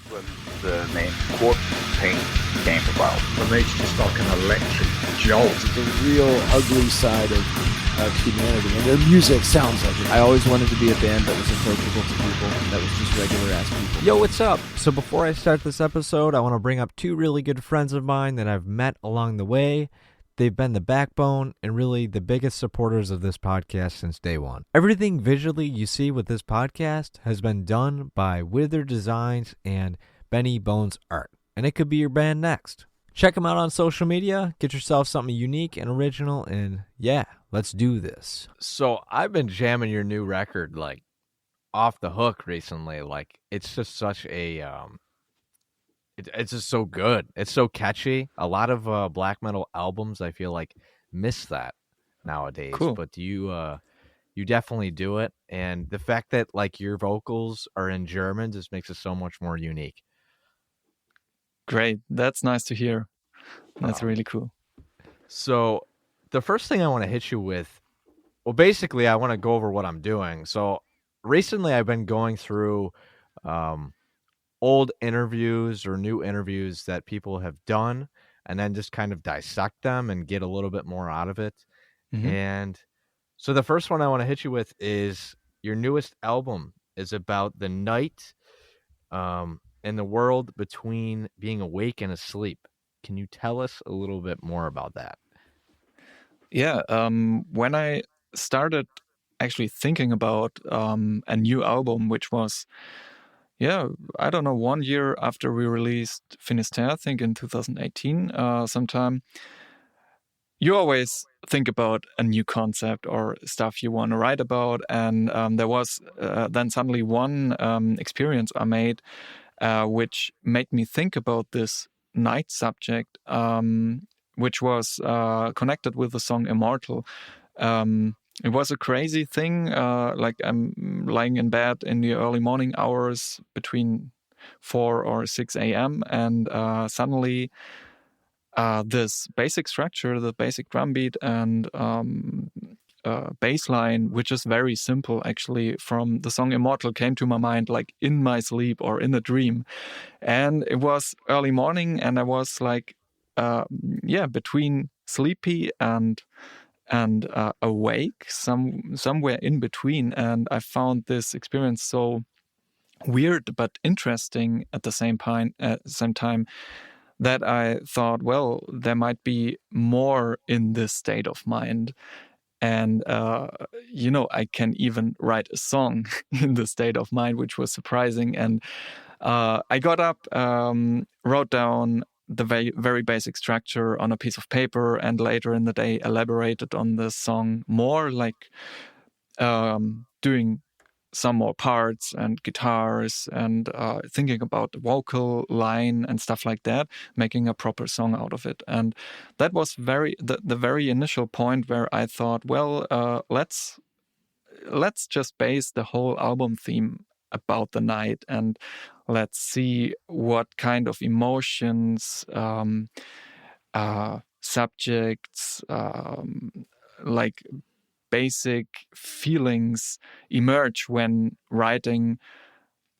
when the name Corpse Paint came about. For me, it's just like an electric jolt. It's the real ugly side of humanity, and their music sounds like it. I always wanted to be a band that was approachable to people, that was just regular-ass people. Yo, what's up? So before I start this episode, I want to bring up two really good friends of mine that I've met along the way. They've been the backbone and really the biggest supporters of this podcast since day one. Everything visually you see with this podcast has been done by Wither Designs and Benny Bones Art, and it could be your band next. Check them out on social media, get yourself something unique and original, and yeah, let's do this. So I've been jamming your new record like off the hook recently. Like it's just such a it's just so good. It's so catchy. A lot of black metal albums, I feel like, miss that nowadays. Cool. But you definitely do it. And the fact that like your vocals are in German just makes it so much more unique. Great. That's nice to hear. That's really cool. So the first thing I want to hit you with, well, basically I want to go over what I'm doing. So recently I've been going through old interviews or new interviews that people have done and then just kind of dissect them and get a little bit more out of it. Mm-hmm. And so the first one I want to hit you with is your newest album is about the night and the world between being awake and asleep. Can you tell us a little bit more about that? Yeah. When I started actually thinking about a new album, which was, I don't know, 1 year after we released Finisterre, I think in 2018 sometime, you always think about a new concept or stuff you want to write about. And there was then suddenly one experience I made which made me think about this night subject, which was connected with the song Immortal. It was a crazy thing. Like I'm lying in bed in the early morning hours between 4 or 6 a.m. and suddenly this basic structure, the basic drum beat and bass line, which is very simple actually, from the song Immortal came to my mind like in my sleep or in a dream. And it was early morning and I was like, between sleepy and awake, somewhere in between. And I found this experience so weird but interesting at the same time that I thought, well, there might be more in this state of mind. And, I can even write a song in the state of mind, which was surprising. And I got up, wrote down the very, very basic structure on a piece of paper, and later in the day elaborated on the song more, like doing some more parts and guitars and thinking about the vocal line and stuff like that, making a proper song out of it. And that was the very initial point where I thought, well, let's just base the whole album theme about the night, and let's see what kind of emotions, subjects, like basic feelings emerge when writing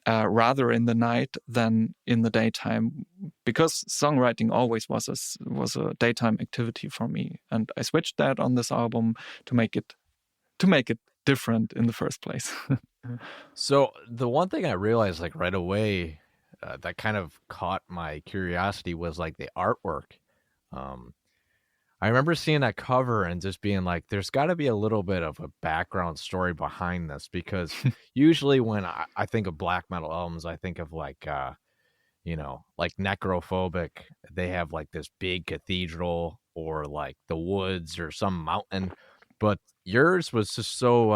rather in the night than in the daytime, because songwriting always was a daytime activity for me, and I switched that on this album to make it different in the first place. So the one thing I realized like right away that kind of caught my curiosity was like the artwork. I remember seeing that cover and just being like, there's got to be a little bit of a background story behind this, because usually when I think of black metal albums, I think of like, like Necrophobic. They have like this big cathedral or like the woods or some mountain, but yours was just so,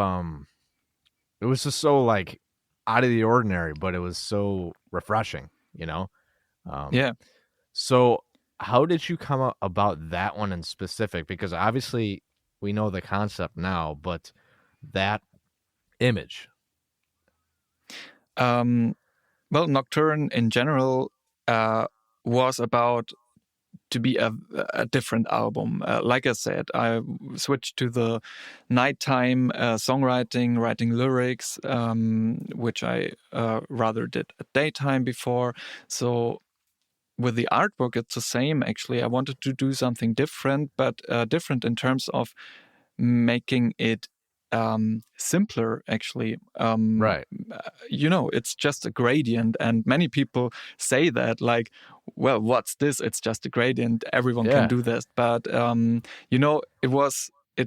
it was just so like out of the ordinary, but it was so refreshing, Yeah. So how did you come about that one in specific? Because obviously we know the concept now, but that image. Well, Nocturne in general was about to be a different album. Like I said, I switched to the nighttime songwriting, writing lyrics, which I rather did at daytime before. So with the artwork, it's the same, actually. I wanted to do something different, but different in terms of making it simpler, actually. Right. It's just a gradient, and many people say that, like, well, what's this? It's just a gradient. Everyone can do this. But it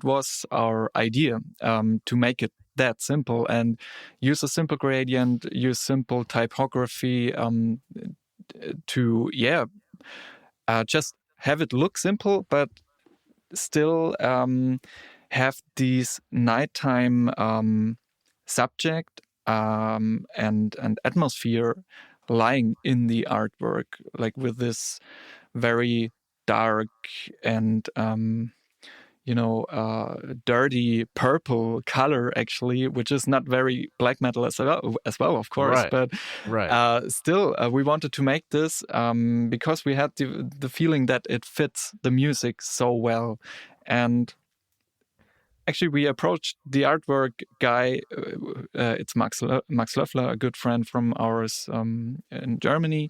was our idea to make it that simple and use a simple gradient, use simple typography to just have it look simple, but still have these nighttime subject and atmosphere lying in the artwork, like with this very dark and dirty purple color, actually, which is not very black metal as well, of course. Right. But still, we wanted to make this because we had the feeling that it fits the music so well. And actually, we approached the artwork guy. It's Max Löffler, a good friend from ours in Germany.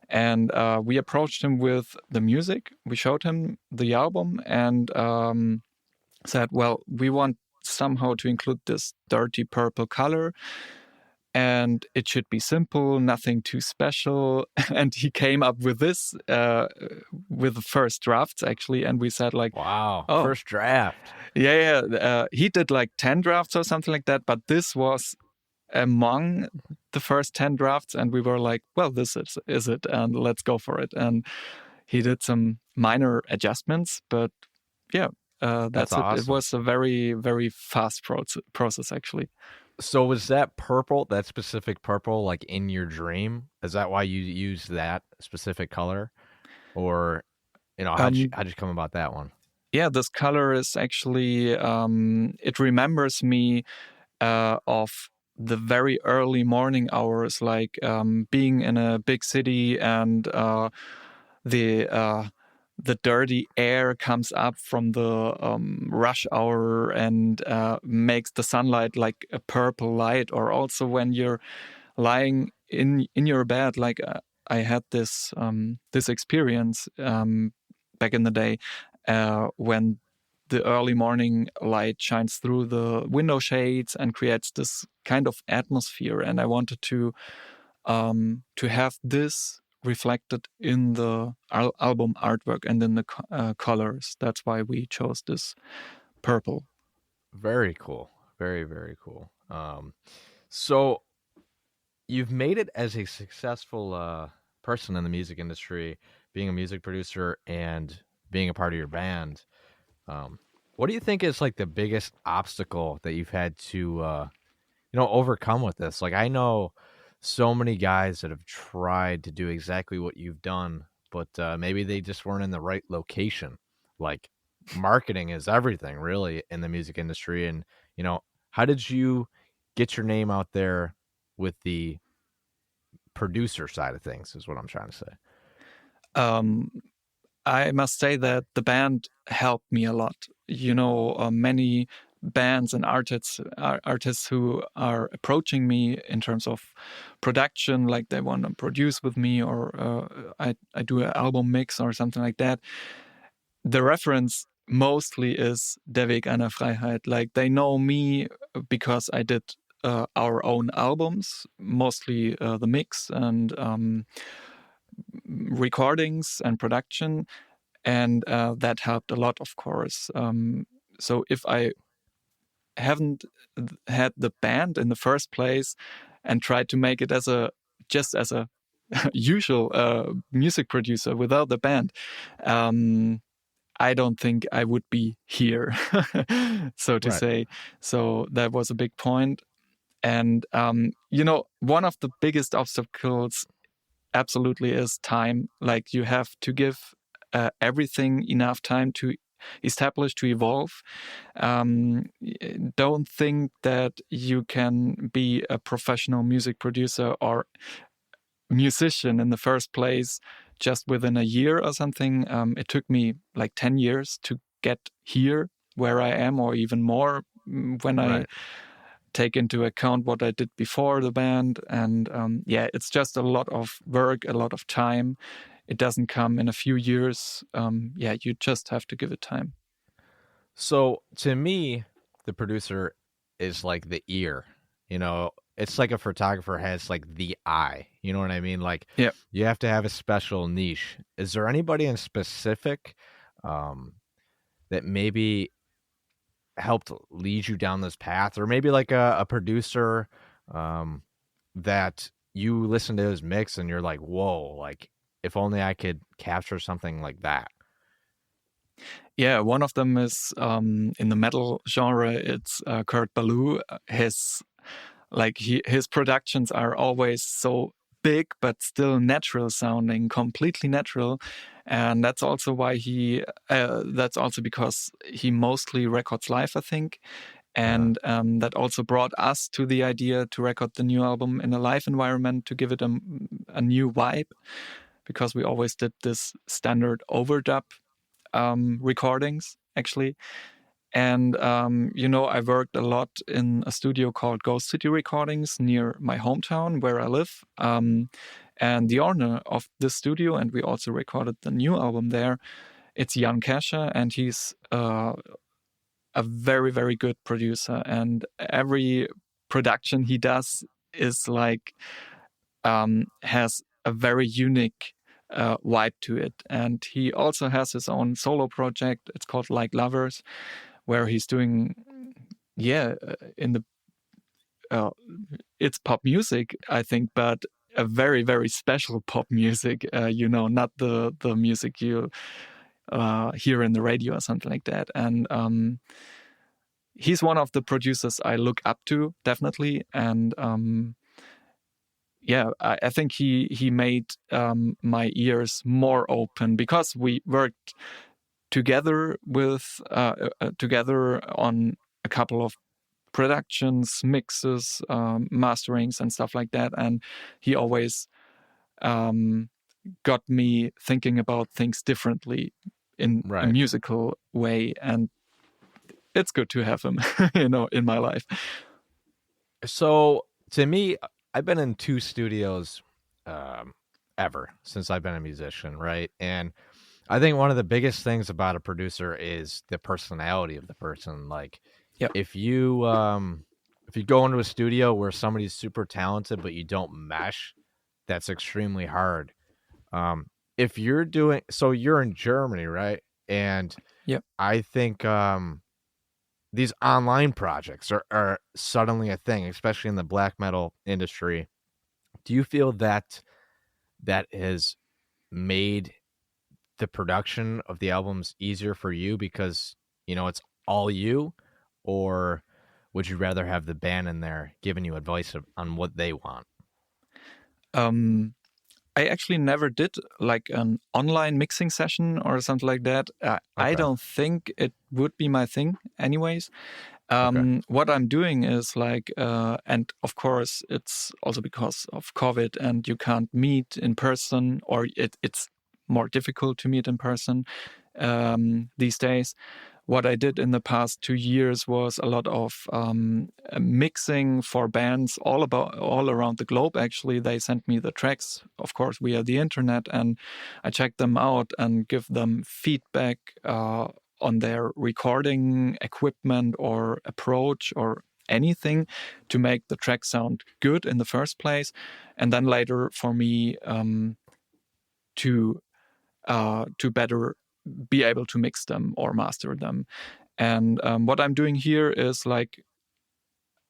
And we approached him with the music. We showed him the album and said, well, we want somehow to include this dirty purple color. And it should be simple, nothing too special. And he came up with this, with the first drafts, actually. And we said, like, wow, oh, first draft. Yeah. He did like 10 drafts or something like that. But this was among the first 10 drafts. And we were like, well, this is it. And let's go for it. And he did some minor adjustments. But yeah, that's it. awesome. It was a very, very fast process, actually. So was that purple, that specific purple, like in your dream? Is that why you used that specific color? Or, how'd you come about that one? Yeah, this color is actually, it remembers me of the very early morning hours, like being in a big city and the dirty air comes up from the rush hour and makes the sunlight like a purple light. Or also when you're lying in your bed, like I had this experience back in the day when the early morning light shines through the window shades and creates this kind of atmosphere. And I wanted to have this reflected in the album artwork and in the colors. That's why we chose this purple. Very cool. Very, very cool. So you've made it as a successful person in the music industry, being a music producer and being a part of your band. What do you think is like the biggest obstacle that you've had to, overcome with this? Like, I know so many guys that have tried to do exactly what you've done, but maybe they just weren't in the right location. Like, marketing is everything, really, in the music industry. And, how did you get your name out there with the producer side of things, is what I'm trying to say. I must say that the band helped me a lot. Many bands and artists who are approaching me in terms of production, like they want to produce with me, or I do an album mix or something like that. The reference mostly is Der Weg einer Freiheit. Like, they know me because I did our own albums, mostly the mix and recordings and production, and that helped a lot, of course. So if I haven't had the band in the first place and tried to make it as a usual music producer without the band, I don't think I would be here, so to say. So that was a big point. And, one of the biggest obstacles absolutely is time. Like, you have to give everything enough time to establish, to evolve. Don't think that you can be a professional music producer or musician in the first place just within a year or something. It took me like 10 years to get here where I am, or even more, when I Right. take into account what I did before the band. And it's just a lot of work, a lot of time. It doesn't come in a few years. You just have to give it time. So to me, the producer is like the ear. You know, it's like a photographer has like the eye. You know what I mean? Like Yeah. you have to have a special niche. Is there anybody in specific that maybe helped lead you down this path, or maybe like a producer that you listen to his mix and you're like, whoa, like if only I could capture something like that? Yeah, one of them is in the metal genre. It's Kurt Ballou. His productions are always so big, but still natural sounding, completely natural, and that's also why that's also because he mostly records live, I think, and that also brought us to the idea to record the new album in a live environment to give it a new vibe, because we always did this standard overdub recordings, actually. And, I worked a lot in a studio called Ghost City Recordings near my hometown where I live. And the owner of this studio, and we also recorded the new album there, it's Jan Kesha, and he's a very, very good producer. And every production he does is has a very unique vibe to it. And he also has his own solo project. It's called Like Lovers, where he's doing, in the it's pop music, I think, but a very, very special pop music. Not the music you hear in the radio or something like that. And he's one of the producers I look up to, definitely. And I think he made my ears more open, because we worked together on a couple of productions, mixes, masterings, and stuff like that. And he always got me thinking about things differently in a Right. musical way, and it's good to have him, in my life. So to me, I've been in 2 studios ever since I've been a musician, right? And I think one of the biggest things about a producer is the personality of the person. Like, Yep. if you go into a studio where somebody's super talented but you don't mesh, that's extremely hard. If you're doing so, you're in Germany, right? And Yep. I think these online projects are suddenly a thing, especially in the black metal industry. Do you feel that has made the production of the albums easier for you because, it's all you? Or would you rather have the band in there giving you advice on what they want? I actually never did like an online mixing session or something like that. I Okay. don't think it would be my thing anyways. Okay. What I'm doing is and of course it's also because of COVID and you can't meet in person, or it's more difficult to meet in person these days. What I did in the past 2 years was a lot of mixing for bands all around the globe. Actually, they sent me the tracks, of course, via the internet, and I checked them out and give them feedback on their recording equipment or approach or anything to make the track sound good in the first place, and then later for me to better be able to mix them or master them. And what I'm doing here is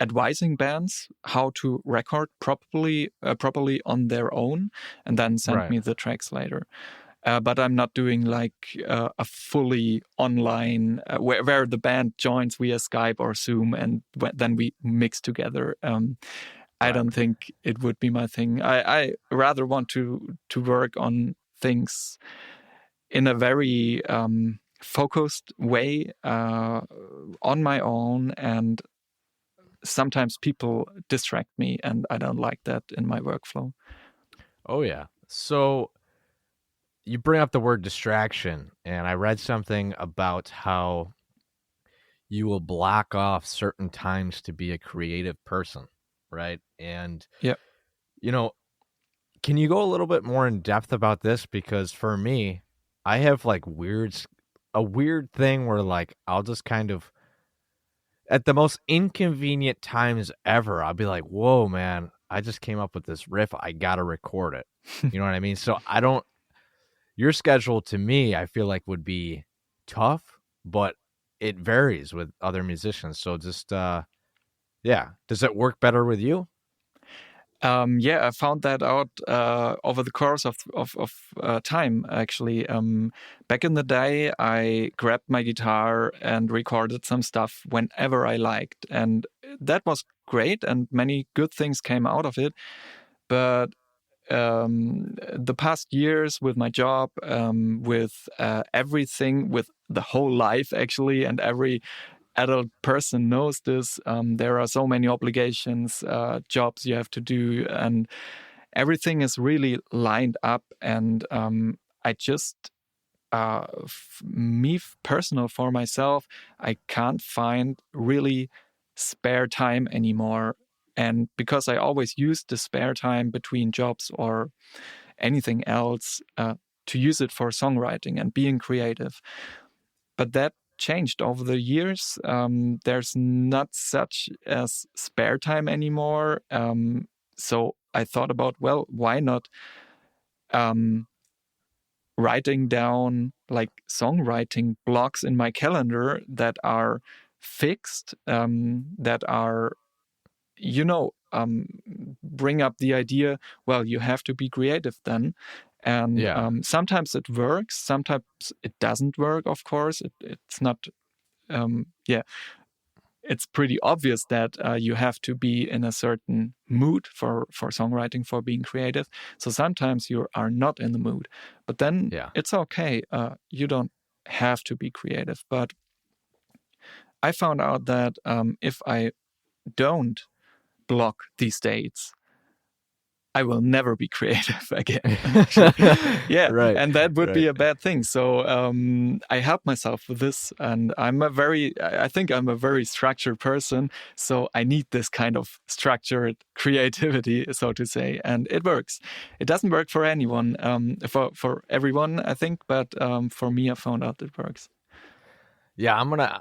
advising bands how to record properly on their own, and then send Right. me the tracks later. But I'm not doing a fully online where the band joins via Skype or Zoom, and then we mix together. I don't think it would be my thing. I rather want to work on things in a very focused way on my own, and sometimes people distract me, and I don't like that in my workflow. Oh yeah. So you bring up the word distraction, and I read something about how you will block off certain times to be a creative person, right? And, Yeah. you know, can you go a little bit more in depth about this? Because for me, I have like a weird thing where like I'll just kind of, at the most inconvenient times ever, I'll be like, whoa, man, I just came up with this riff. I got to record it. You know what I mean? So your schedule to me, I feel like would be tough, but it varies with other musicians. So just, yeah. Does it work better with you? Yeah, I found that out over the course of time. Actually, back in the day, I grabbed my guitar and recorded some stuff whenever I liked, and that was great. And many good things came out of it. But the past years with my job, with everything, with the whole life actually, and every adult person knows this. There are so many obligations, jobs you have to do, and everything is really lined up. And I just, personal for myself, I can't find really spare time anymore. And because I always use the spare time between jobs or anything else to use it for songwriting and being creative. But that changed over the years. There's not such as spare time anymore. So I thought about, well, why not writing down like songwriting blocks in my calendar that are fixed, that are, bring up the idea, well, you have to be creative then. And Yeah. sometimes it works, sometimes it doesn't work, of course. It's not, it's pretty obvious that you have to be in a certain mood for songwriting, for being creative. So sometimes you are not in the mood, but then it's okay. You don't have to be creative. But I found out that if I don't block these dates, I will never be creative again. Yeah, Right. And that would be a bad thing. So I help myself with this, and I think I'm a very structured person. So I need this kind of structured creativity, so to say, and it works. It doesn't work for anyone, for everyone, I think, but for me, I found out it works. Yeah,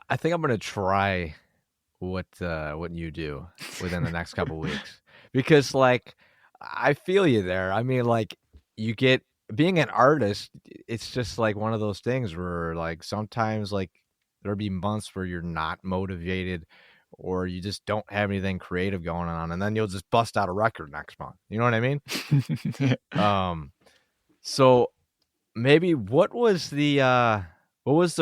I think I'm gonna try what you do within the next couple weeks, because like I feel you there. I mean, like you get being an artist, it's just like one of those things where like sometimes like there'll be months where you're not motivated or you just don't have anything creative going on, and then you'll just bust out a record next month. You know what I mean? So maybe what was the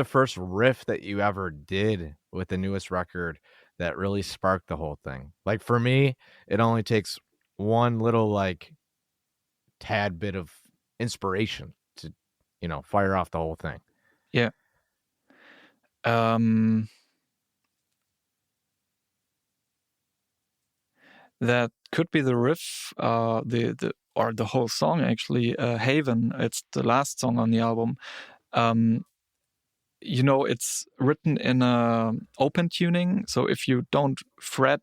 first riff that you ever did with the newest record that really sparked the whole thing? Like for me, it only takes one little like tad bit of inspiration to, fire off the whole thing. Yeah. That could be the riff, or the whole song actually. Haven. It's the last song on the album. It's written in a open tuning. So if you don't fret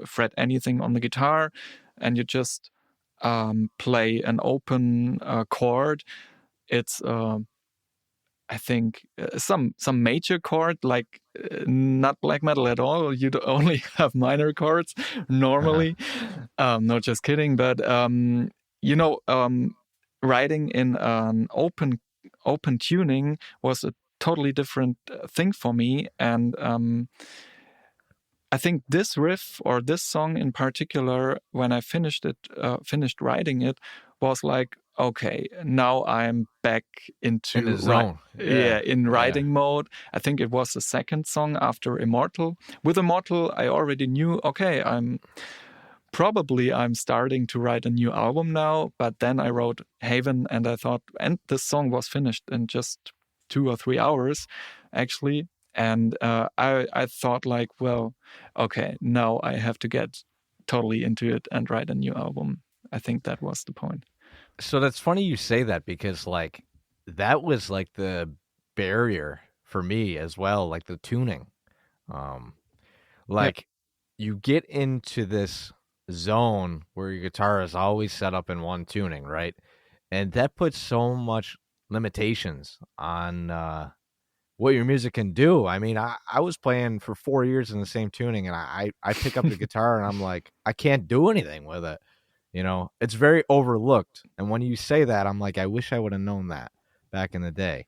fret anything on the guitar, and you just play an open chord, it's I think some major chord, like not black metal at all. You only have minor chords normally. No, just kidding. But writing in an open tuning was a totally different thing for me, and I think this riff, or this song in particular, when I finished writing it, was like, okay, now I'm back into in the zone. in writing mode. I think it was the second song after Immortal. With Immortal, I already knew, okay, I'm starting to write a new album now. But then I wrote Haven, and I thought, and this song was finished in just 2 or 3 hours, actually. And I thought like, well, okay, now I have to get totally into it and write a new album. I think that was the point. So that's funny you say that because like that was like the barrier for me as well, like the tuning. Um Yeah, like you get into this zone where your guitar is always set up in one tuning, right? And that puts so much limitations on what your music can do. I mean, I was playing for 4 years in the same tuning, and I pick up the guitar and I'm like, I can't do anything with it. You know, it's very overlooked. And when you say that, I'm like, I wish I would have known that back in the day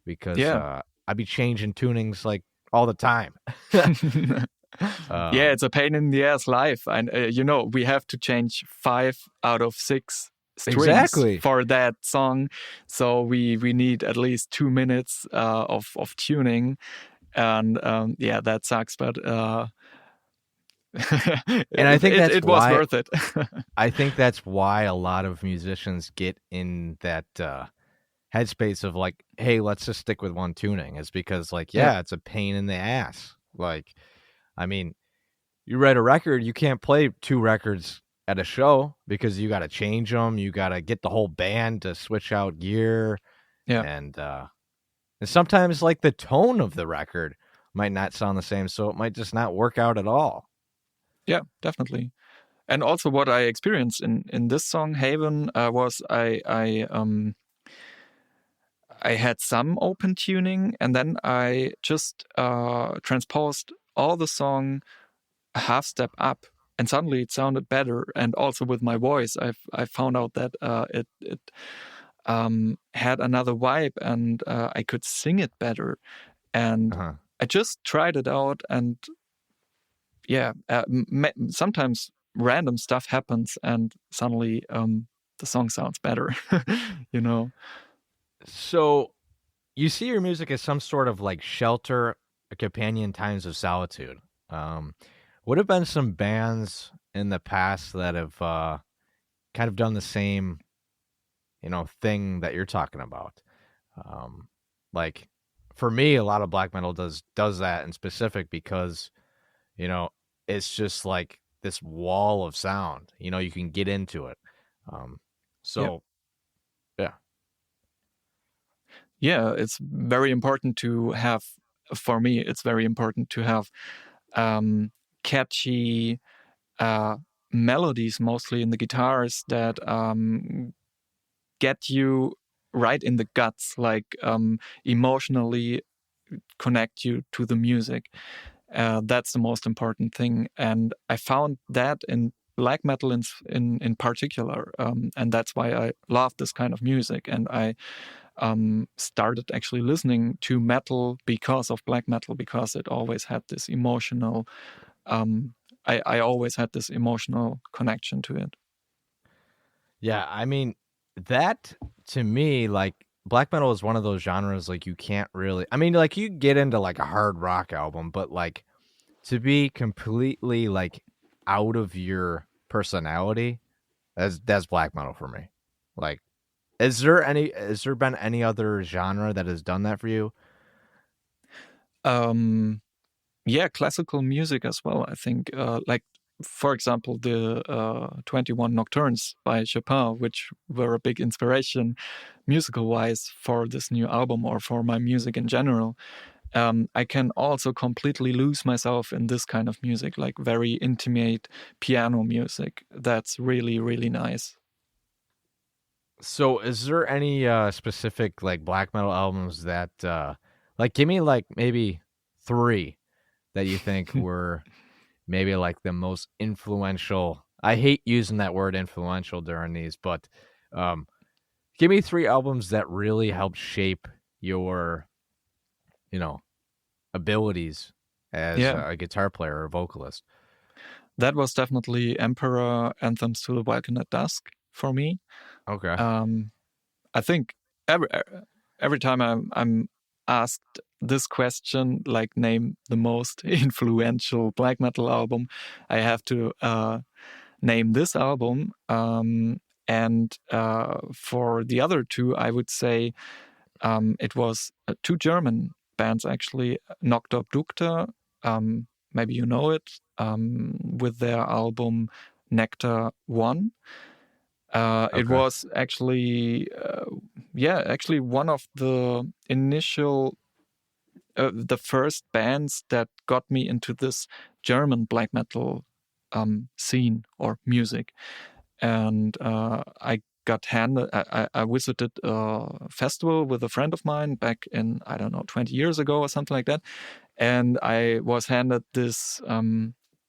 because yeah. I'd be changing tunings like all the time. Yeah, um, it's a pain in the ass life. And, we have to change 5 out of 6 strings exactly. for that song. So we need at least 2 minutes of tuning. And yeah, that sucks. But And I think that's it was why worth it. a lot of musicians get in that headspace of like, hey, let's just stick with one tuning. Is because like, Yeah, yeah, it's a pain in the ass. Like, I mean, you write a record, you can't play 2 records at a show because you got to change them. You got to get the whole band to switch out gear, yeah, and sometimes like the tone of the record might not sound the same, so it might just not work out at all. yeah, definitely. And also, what I experienced in this song Haven was I had some open tuning, and then I just transposed all the song a half step up, and suddenly it sounded better. And also with my voice, I found out that it had another vibe, and I could sing it better. And Uh-huh. I just tried it out, and yeah, sometimes random stuff happens, and suddenly the song sounds better. you know. So you see your music as some sort of like shelter, a companion times of solitude. Um, what have been some bands in the past that have kind of done the same, thing that you're talking about? Um, like for me, a lot of black metal does that in specific because you know it's just like this wall of sound. You know, you can get into it. Um, Yeah. so yeah, Yeah, it's very important to have, for me, it's very important to have catchy melodies, mostly in the guitars, that get you right in the guts, like emotionally connect you to the music. That's the most important thing. And I found that in black metal in particular. And that's why I love this kind of music. And I started actually listening to metal because of black metal, because it always had this emotional, I always had this emotional connection to it. yeah. I mean, that to me, like black metal is one of those genres like you can't really. I mean, like you get into like a hard rock album, but like to be completely like out of your personality, that's black metal for me. Like, has there been any other genre that has done that for you? Um, yeah, classical music as well. I think, like for example, the 21 Nocturnes by Chopin, which were a big inspiration musical wise for this new album or for my music in general. I can also completely lose myself in this kind of music, like very intimate piano music. That's really, really nice. So, is there any specific like black metal albums that like give me like maybe 3 that you think were maybe like the most influential? I hate using that word influential during these, but um give me 3 albums that really helped shape your, you know, abilities as Yeah, a guitar player or a vocalist. that was definitely Emperor Anthems to the Vulcan at Dusk for me. Okay. Um, I think every time I'm asked this question, like name the most influential black metal album, I have to name this album. And for the other two, I would say it was two German bands actually, Nocta Obducta. Maybe you know it, with their album Nectar One. It was actually, actually one of the initial, the first bands that got me into this German black metal scene or music. And I got handed, I visited a festival with a friend of mine back in, I don't know, 20 years ago or something like that. And I was handed this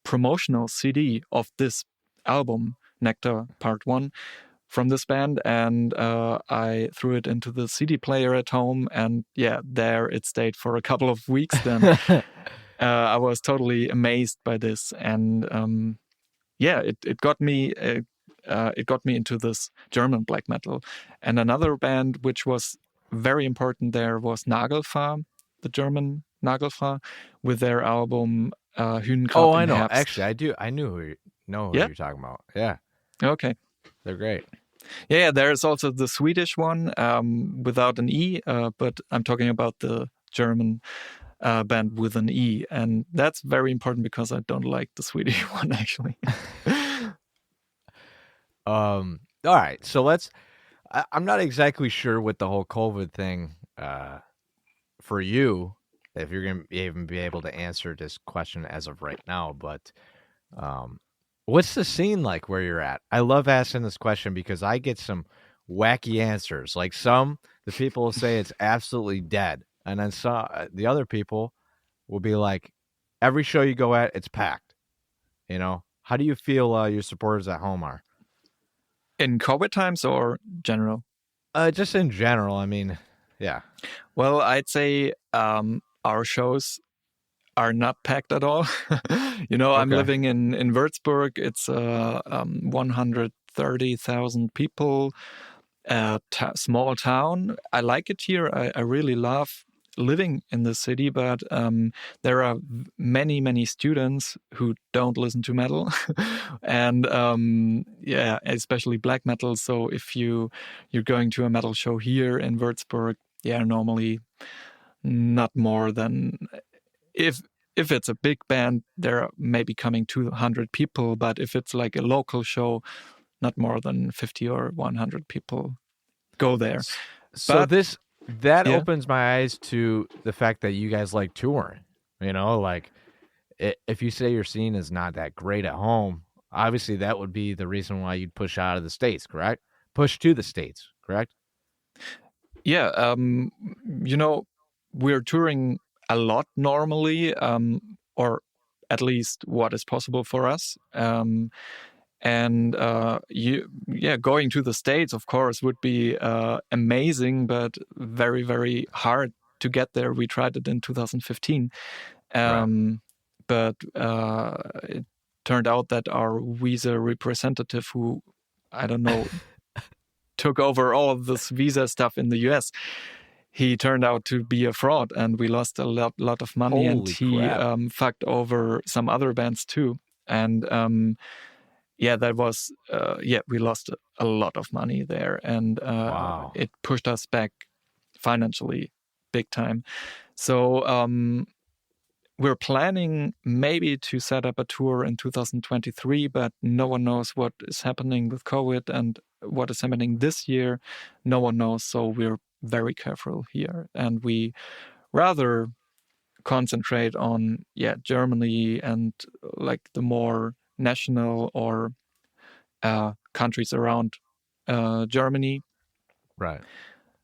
promotional CD of this album, Nectar Part 1, from this band, and I threw it into the CD player at home, and there it stayed for a couple of weeks. Then I was totally amazed by this, and it got me. It got me into this German black metal. And another band which was very important there was Nagelfar, the German Nagelfar, with their album Hühngrab Oh, I im know. Herbst. Actually, I do. I know who you're talking about. Yeah. Okay. They're great. Yeah, there's also the Swedish one without an E, but I'm talking about the German band with an E. And that's very important because I don't like the Swedish one, actually. All right. So I'm not exactly sure with the whole COVID thing for you, if you're going to even be able to answer this question as of right now, but what's the scene like where you're at? I love asking this question because I get some wacky answers. Like the people will say it's absolutely dead. And then the other people will be like, every show you go at, it's packed. You know, how do you feel your supporters at home are? In COVID times or general? Just in general. I mean, yeah. Well, I'd say our shows are not packed at all. I'm living in Würzburg. It's 130,000 people, small town. I like it here. I really love living in the city, but there are many students who don't listen to metal, and especially black metal. So if you're going to a metal show here in Würzburg, normally not more than, if it's a big band, there are maybe coming 200 people, but if it's like a local show, not more than 50 or 100 people go there. So that opens my eyes to the fact that you guys like touring. Like if you say your scene is not that great at home, obviously that would be the reason why you'd push out of the States, correct? Push to the States, correct? Yeah. We're touring a lot normally, or at least what is possible for us. And going to the States, of course, would be amazing, but very, very hard to get there. We tried it in 2015. But it turned out that our visa representative, who, I don't know, took over all of this visa stuff in the US, he turned out to be a fraud, and we lost a lot of money. Holy and he fucked over some other bands too. And that was, we lost a lot of money there, and it pushed us back financially big time. So we're planning maybe to set up a tour in 2023, but no one knows what is happening with COVID and what is happening this year. No one knows, so we're very careful here, and we rather concentrate on Germany and like the more national or countries around Germany, right,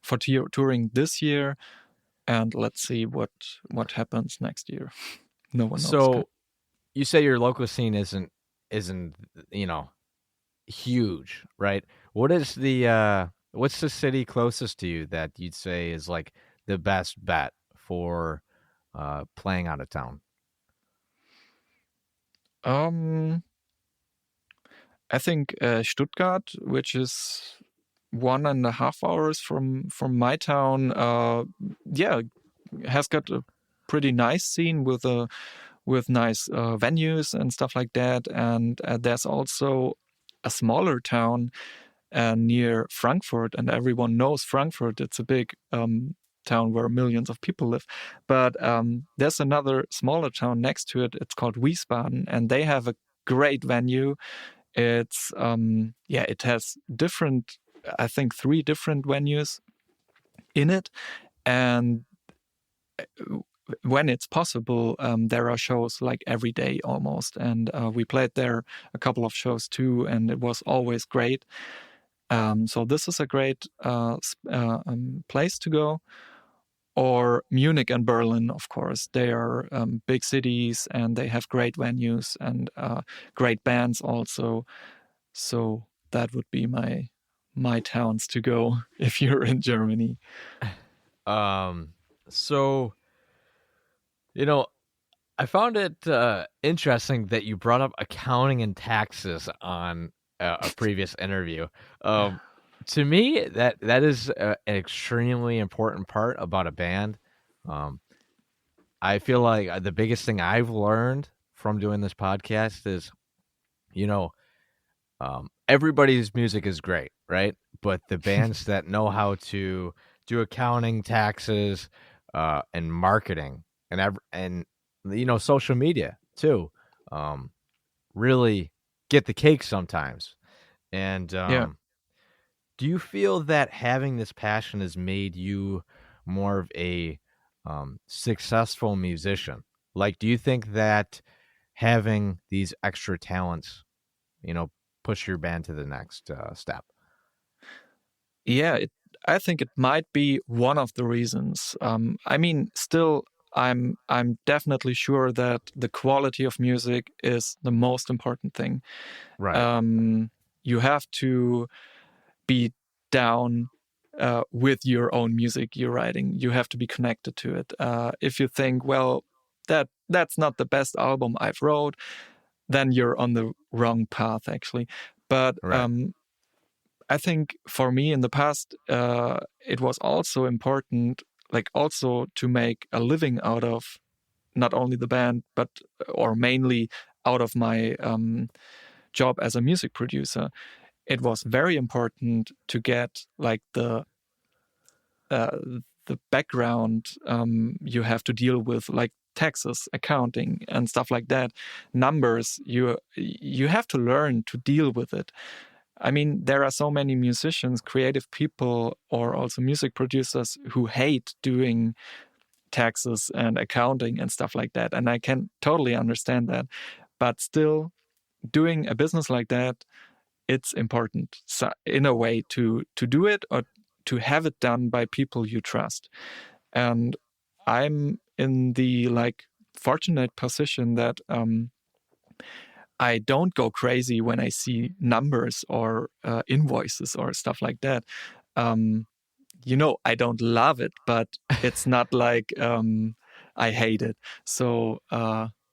for touring this year, and let's see what happens next year. No one knows. So you say your local scene isn't huge, right? What's the city closest to you that you'd say is like the best bet for playing out of town? I think Stuttgart, which is 1.5 hours from my town, has got a pretty nice scene with nice venues and stuff like that. And there's also a smaller town near Frankfurt, and everyone knows Frankfurt. It's a big town where millions of people live. But there's another smaller town next to it. It's called Wiesbaden, and they have a great venue. It's it has different, I think 3 different venues in it, and when it's possible, there are shows like every day almost, and we played there a couple of shows too, and it was always great. So this is a great place to go. Or Munich and Berlin, of course. They are big cities, and they have great venues and great bands also. So that would be my towns to go if you're in Germany. So, I found it interesting that you brought up accounting and taxes on a previous interview. To me, that is an extremely important part about a band. I feel like the biggest thing I've learned from doing this podcast is, everybody's music is great, right? But the bands that know how to do accounting, taxes, and marketing, and social media too, really get the cake sometimes. And do you feel that having this passion has made you more of a successful musician? Like, do you think that having these extra talents, push your band to the next step? Yeah, I think it might be one of the reasons. I mean, still, I'm definitely sure that the quality of music is the most important thing. Right. You have to be down with your own music you're writing. You have to be connected to it. If you think, well, that's not the best album I've wrote, then you're on the wrong path, actually. But Right. I think for me in the past, it was also important, like also to make a living out of not only the band, but or mainly out of my job as a music producer. It was very important to get like uh, the background you have to deal with, like taxes, accounting, and stuff like that. Numbers, you have to learn to deal with it. I mean, there are so many musicians, creative people, or also music producers who hate doing taxes and accounting and stuff like that. And I can totally understand that. But still, doing a business like that, it's important in a way to do it or to have it done by people you trust. And I'm in the like fortunate position that I don't go crazy when I see numbers or invoices or stuff like that. Um, I don't love it, but it's not like I hate it. So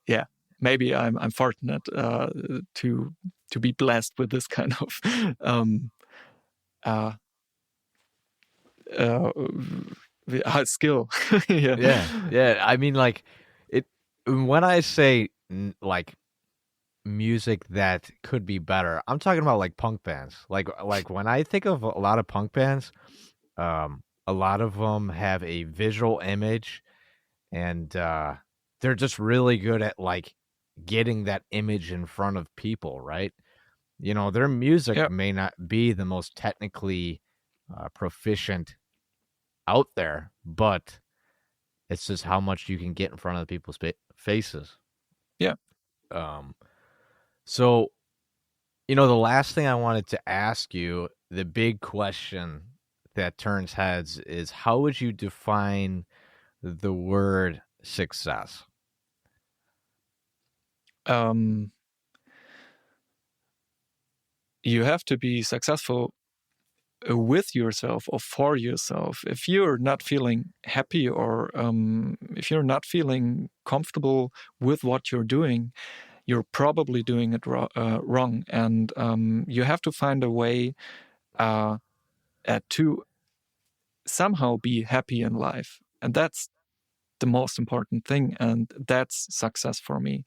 yeah, maybe I'm fortunate to be blessed with this kind of uh, uh, skill. Yeah. Yeah. I mean, like, it. When I say like music that could be better, I'm talking about like punk bands. Like when I think of a lot of punk bands, a lot of them have a visual image, and they're just really good at like getting that image in front of people, right? Their music Yeah. may not be the most technically proficient out there, but it's just how much you can get in front of people's faces. Yeah. Um, so, the last thing I wanted to ask you, the big question that turns heads is, how would you define the word success? You have to be successful with yourself or for yourself. If you're not feeling happy or if you're not feeling comfortable with what you're doing, you're probably doing it wrong. And you have to find a way to somehow be happy in life. And that's the most important thing. And that's success for me.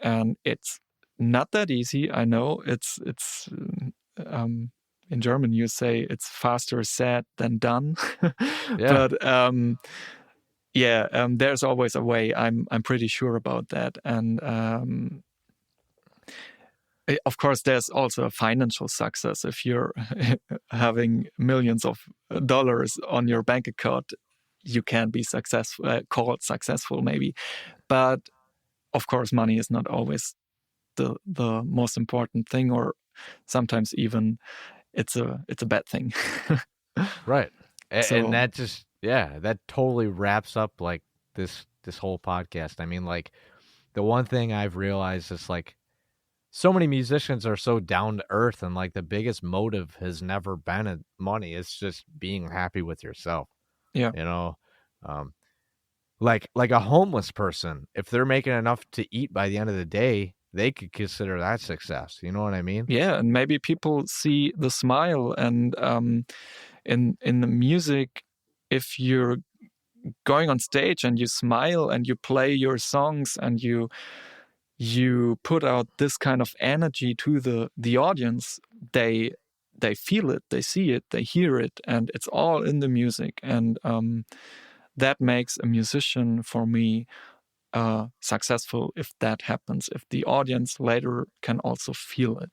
And it's not that easy. I know it's in German you say it's faster said than done, Yeah. but there's always a way. I'm pretty sure about that, and of course, there's also a financial success. If you're having millions of dollars on your bank account, you can be successful, called successful maybe. But of course, money is not always the most important thing, or sometimes even it's a bad thing. Right. So- And that just, yeah, that totally wraps up like this whole podcast. I mean, like, the one thing I've realized is like so many musicians are so down to earth, and like the biggest motive has never been money. It's just being happy with yourself. Yeah. You know, like a homeless person, if they're making enough to eat by the end of the day, they could consider that success. You know what I mean? Yeah, and maybe people see the smile, and in the music, if you're going on stage and you smile and you play your songs and you put out this kind of energy to the audience, they feel it, they see it, they hear it, and it's all in the music. And that makes a musician, for me, successful if that happens, if the audience later can also feel it.